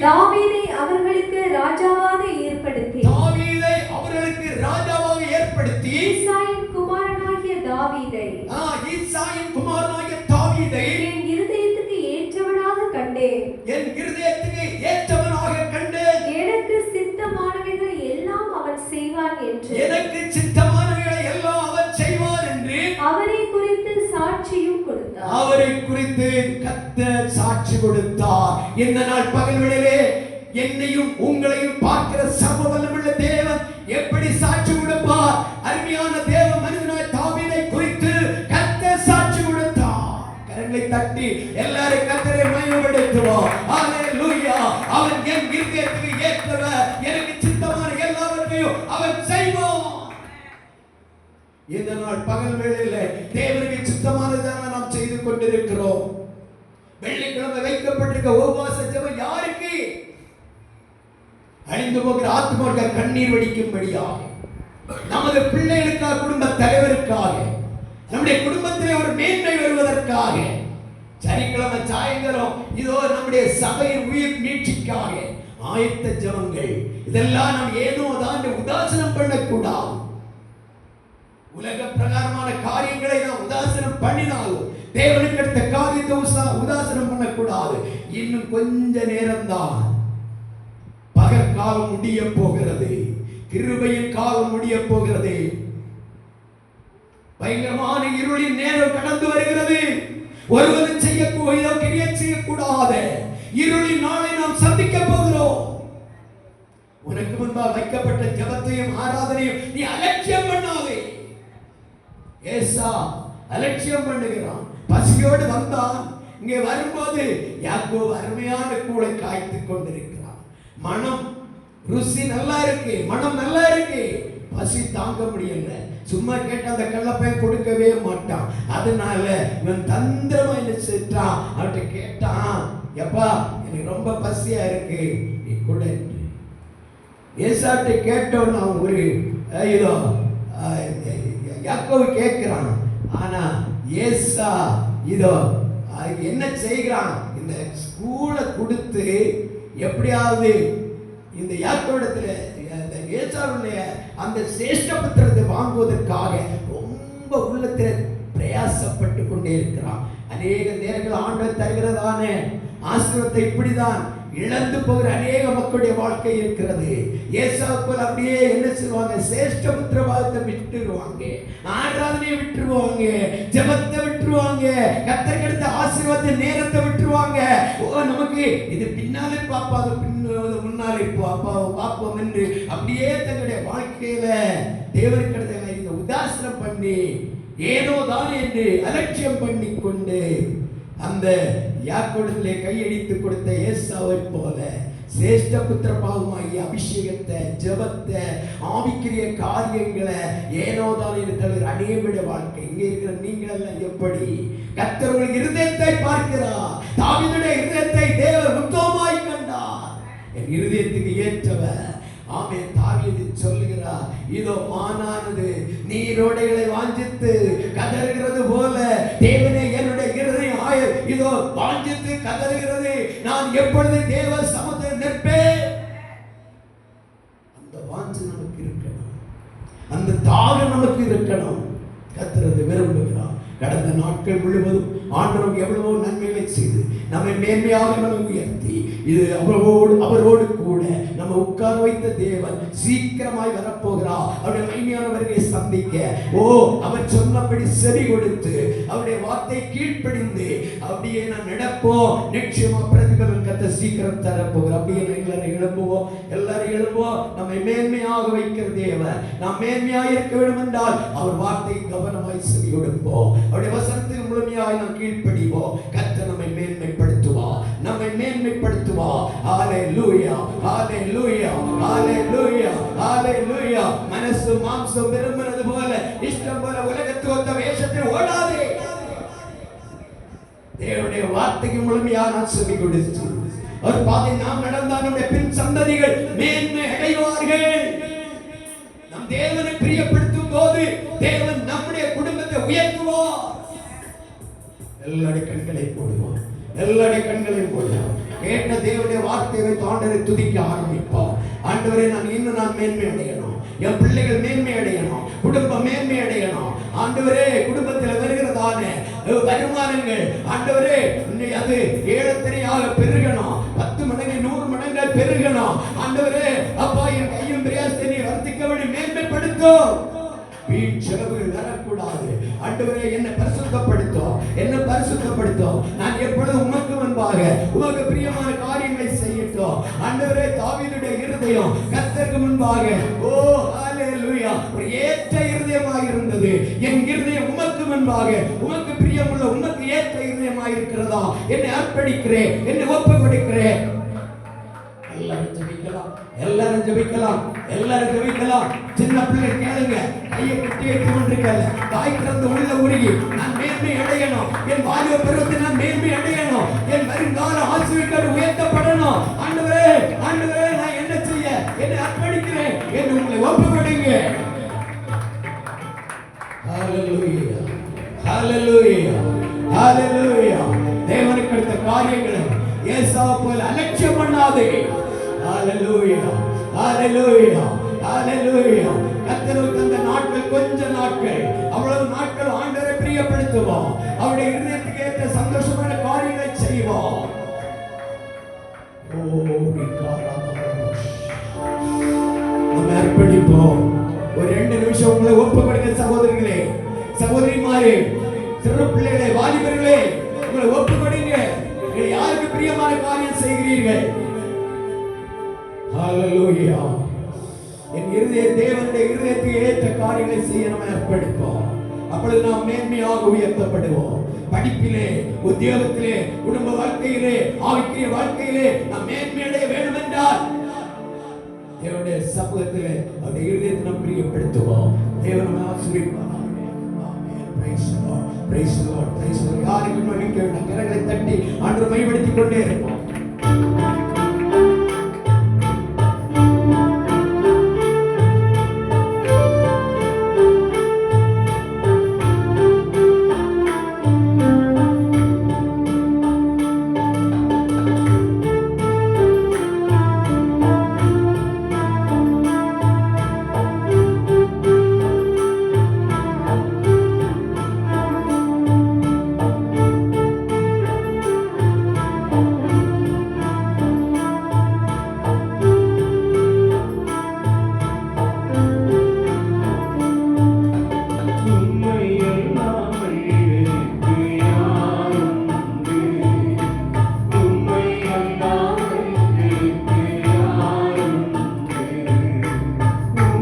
தாவீதை அவர்களுக்கு ராஜாவாக ஏற்படுத்தி ஈசாயின் குமாரனாகிய தாவீதை என் இருதயத்துக்கு ஏற்றவனாக கண்டேன். எனக்கு சித்தமானவைகள் எல்லாம் அவன் செய்வான் என்று அவரை குறித்து கர்த்தர் சாட்சி கொடுத்தார். இந்த நாள் பகல் வேளையிலே என்னையும் உங்களையும் பார்க்கிற சர்வ வல்லமையுள்ள தேவன் எப்படி சாட்சி கொடுப்பார்? அருமையான தேவ மனிதனாய் தாவீதை குறித்து கர்த்தர் சாட்சி கொடுத்தார். கரங்களை தட்டி எல்லாரும் கர்த்தரை மகிமைப்படுத்துவோம். ஹalleluya. அவன் என் இருதயத்துக்கு ஏற்றவர், எனக்கு சித்தமான எல்லாவற்றையும் அவன் செய்வான். இந்த நாள் பகல் வேளையிலே தேவனுக்கு சித்தமானதான நாம் செய்து கொண்டிருக்கிறோம். வெள்ளிக்கிழமை வைக்கப்பட்டிருக்க உபவாச ஜெபம் யாருக்கு? அழிந்து போகிற ஆத்மாக்கள் கண்ணீர் வடிக்கும்படியாக, நமது பிள்ளைகளுக்காக, குடும்ப தலைவருக்காக, நம்முடைய குடும்பத்திலே ஒரு மேன்மை வருவதற்காக, சனிக்கிழமை சாயங்காலம் இதோ நம்முடைய சபையின் உயிர் மீட்சிக்காக ஆயத்த ஜெபங்கள். இதெல்லாம் நாம் ஏனோ தான் உதாசீனம் பண்ணக்கூடாது. உலக பிரகாரமான காரியங்களை நாம் உதாசீனம் பண்ணினாலும் தேவனுக்கு அடுத்த காரியத்தை உதாசீனம் பண்ணக்கூடாது. இன்னும் கொஞ்ச நேரம் தான் பகற்காலம் முடிய போகிறது. கிருபையின் காலம் முடிய போகிறது. பயங்கரமான இருளின் நேரம் கடந்து வருகிறது. ஒருவரும் செய்யக்கூடாத இருளின் நாளை நாம் சந்திக்க போகிறோம். உனக்கு முன்பாக வைக்கப்பட்ட ஜெபத்தையும் ஆராதனையும் நீ அலட்சியம் பண்ணாதே. ஏசா அலட்சியம் பண்ணுகிறான். பசியோடு வந்தான். இங்கே வரும்போது யாக்கோபு அருமையான கூளை காய்த்துக் கொண்டிருக்கிறான். மனம் ருசி நல்லா இருக்கு, மனம் நல்லா இருக்கு. பசி தாங்க முடியல. சும்மா கேட்ட அந்த கள்ளப்பையன் கொடுக்கவே மாட்டான். அதனால இவன் தந்திரமா என்ன செஞ்சான்? அவட்ட கேட்டான், எப்பா எனக்கு ரொம்ப பசியா இருக்கு, நீ கொடு. ஏசாட்ட கேட்டோன்னா ஒரு இதோ யாக்கோபு கேட்கிறான். ஆனா ஏசா இதோ என்ன செய்கிறான்? இந்த ஸ்கூலை கொடுத்து எப்படியாவது இந்த யாக்கோபிடத்துல அந்த ஏசாவுடைய அந்த சிரேஷ்ட புத்திரத்தை வாங்குவதற்காக ரொம்ப உள்ளத்தில் பிரயாசப்பட்டு கொண்டே இருக்கிறான். அநேக நேரங்கள் ஆண்டவர் தருகிறதான ஆசீர்வாதத்தை இப்படிதான் இழந்து போகிற அநேக மக்களுடைய வாழ்க்கை இருக்கிறது. ஏசாவுக்கு அப்படியே என்ன செய்வாங்க? சிரேஷ்ட புத்திரவாதத்தை விட்டுருவாங்க, ஆராதனையை விட்டுருவாங்க, ஜெபத்தை விட்டுருவாங்க, கர்த்தருக்கு அடுத்த ஆசீர்வாத நேரத்தை விட்டுருவாங்க. நமக்கு இது பின்னாலே பாப்பா, அது முன்னாலே பாப்போம் என்று அப்படியே தங்களுடைய வாழ்க்கையில தேவனுக்கு அடுத்த உதாசனம் பண்ணி ஏனோ தான் என்று அலட்சியம் பண்ணி கொண்டு அந்த யாக்கோபிலே கையடித்து கொடுத்த ஏசாவை போல சிரேஷ்ட புத்திர பாவமாகிய அபிஷேகத்தை, ஜெபத்தை, ஆவிக்குரிய காரியங்களை ஏனோதான் இருக்கிற அநேகருடைய வாழ்க்கை. இங்கே இருக்கிற நீங்கள் எல்லாம் எப்படி? கர்த்தர் உங்கள் இருதயத்தை பார்க்கிறார். தாவீதுடைய இருதயத்தை தேவன் உத்தமமாய் கண்டார். என் இருதயத்துக்கு ஏற்றவர். ஆமே. தாவீது சொல்லுகிறார், இதோ மானானது நீரோடைகளை வாஞ்சித்து கதறுகிறது போல தேவனே என்னுடைய இருதயம் இதோ வாஞ்சித்து கதறுகிறது, நான் எப்பொழுது தேவ சமூகத்தில் நிற்பேன். அந்த வாஞ்சை நமக்கு இருக்கணும், அந்த தாகம் நமக்கு இருக்கணும். கர்த்தர் விரும்புகிறார். கடந்த நாட்கள் முழுவதும் ஆண்டவர் எவ்வளவோ நன்மைகளை செய்து நம்மை மேன்மையாக நம்மை உயர்த்தி இது அவரோடு கூட நம்ம உட்கார வைத்த தேவன் சீக்கிரமாய் வரப்போகிறார். அவருடைய மைமையானவர்களை சந்திக்க அவர் சொன்னபடி செவி கொடுத்து அவருடைய வார்த்தை கீழ்ப்படிந்து அப்படியே நாம் நடப்போம். நிச்சயமா பிரதிபலன் கர்த்தர் சீக்கிரம் தரப்போகிறார். அப்படியே எல்லாரும் எழும்புவோம். நம்மை மேன்மையாக வைக்கிற தேவன் நாம் மேன்மையாக இருக்க வேண்டும் என்றால் அவர் வார்த்தை கவனமாய் செவி கொடுப்போம். அவருடைய வசனத்துக்கு முழுமையாய் நாம் கீழ்ப்படிவோம். கர்த்தர் நம்மை மேன்மைப்படுத்துவார். ஹalleluya, ஹalleluya, ஹalleluya, ஹalleluya. மனசு மாம்சம் விரும்புறது போல இஷ்டம் போல உலகத்து ஒத்த வேஷத்தில் ஓடாதே. தேவனுடைய வார்த்தைக்கு முழுமையாக நாம் செவி கொடுத்து அவர் பாதை நாம் நடந்தால் நம்முடைய பின் சந்ததிகள் மேன்மை அடைவார்கள். நம் தேவனை பிரியப்படுத்தும் போது தேவன் நம்முடைய குடும்பத்தை உயர்த்துவார். எல்லாருடைய கண்களை போடுவோம். கேட்ட தேவனுடைய வார்த்தையை வைத்து ஆண்டவரை துதிக்க ஆரம்பிப்போம். ஆண்டவரே, நான் மேன்மை அடையணும், என் பிள்ளைகள் மேன்மை அடையணும், குடும்பம் மேன்மை அடையணும். ஆண்டவரே, குடும்பத்தில் வருகிறதான வருமானங்கள் ஆண்டவரே அது ஏழத்தனையாக பெருகணும், 10 மடங்கு 100 மடங்கு பெருகணும். ஆண்டவரே, அப்பா என் கையும் பிரயாசத்தை வர்த்திக்க வேண்டி மேன்மைப்படுத்தும். வீண் செலவுகள் வரக்கூடாது. ஆண்டவரே, என்னை பரிசுத்தப்படுத்தும். நான் எப்பொழுதும் உமக்கு முன்பாக உமக்கு பிரியமான காரியங்களை செய்யட்டும். ஆண்டவரே, தாவீதுடைய இருதயம் கர்த்தருக்கு முன்பாக ஹalleluya ஒரு ஏற்ற இருதயமாக இருந்தது. என் இருதயம் உமக்கு முன்பாக உமக்கு பிரியமுள்ள உமக்கு ஏற்ற இருதயமாக இருக்கிறதா? என்னை அர்ப்பணிக்கிறேன், என்னை ஒப்பு கொடுக்கிறேன். எல்லாரும் ஜெபிக்கலாம். சின்ன பிள்ளை கேளுங்க, கையை கட்டி வைத்துக் கொண்டிருக்கல, தாய் திறந்து உள்ள உருகி நான் மேன்மை அடையணும், என் வாலிப பருவத்தை நான் மேன்மை அடையணும், என் வருங்கால ஆசீர்வாதம் உயர்த்தப்படணும். ஆண்டவரே, நான் என்ன செய்ய என்னை அர்ப்பணிக்கிறேன் என்று உங்களை ஒப்பு கொடுங்க. ஹalleluya, ஹalleluya, ஹalleluya. தேவனுக்கு அடுத்த காரியங்களை ஏசாவை போல அலட்சியம் பண்ணாதே. ஹalleluya, ஹalleluya, ஹalleluya. கர்த்தருக்கு அந்த நாட்கள் கொஞ்ச நாட்கள், அவ்வளவு நாட்கள் ஆண்டவரை பிரியப்படுத்துவோம். அவருடைய இதயத்துக்கு ஏற்ற சந்தோஷமான காரியங்களை செய்வோம். நம்ம அர்ப்பணிப்போம். ஒரு 2 நிமிஷம் உங்களை ஒப்பு கொடுங்க சகோதரிகளே, சகோதரிமாரே, சிறு பிள்ளைகளே, வாலிபர்களே, உங்களை ஒப்பு கொடுங்க. யாருக்கு பிரியமான காரியம் செய்கிறீர்கள்? ஹalleluya. என் தேவனுடைய இருதயத்துக்கு ஏற்ற காரியங்களை செய்ய நம்ம அர்ப்பணிப்போம். அப்பொழுது நாம் மேன்மையாக உயர்த்தப்படுவோம். படிப்பிலே, உத்தியோகத்திலே, குடும்ப வாழ்க்கையிலே, ஆவிக்குரிய வாழ்க்கையிலே நாம் மேன்மையடைய வேண்டும் என்றால் தேவனுடைய சமூகத்திலே அவருடைய இருதயத்தை நாம் பிரியப்படுத்துவோம். தேவன் நம்மை ஆசீர்வதிப்பார். Praise the Lord. Praise the Lord. Praise the Lord. யாருக்கு மகிழ்ச்சி வேண்டாம், கரங்களை தட்டி ஆண்டவரை மையப்படுத்திக் கொண்டே இருப்போம்.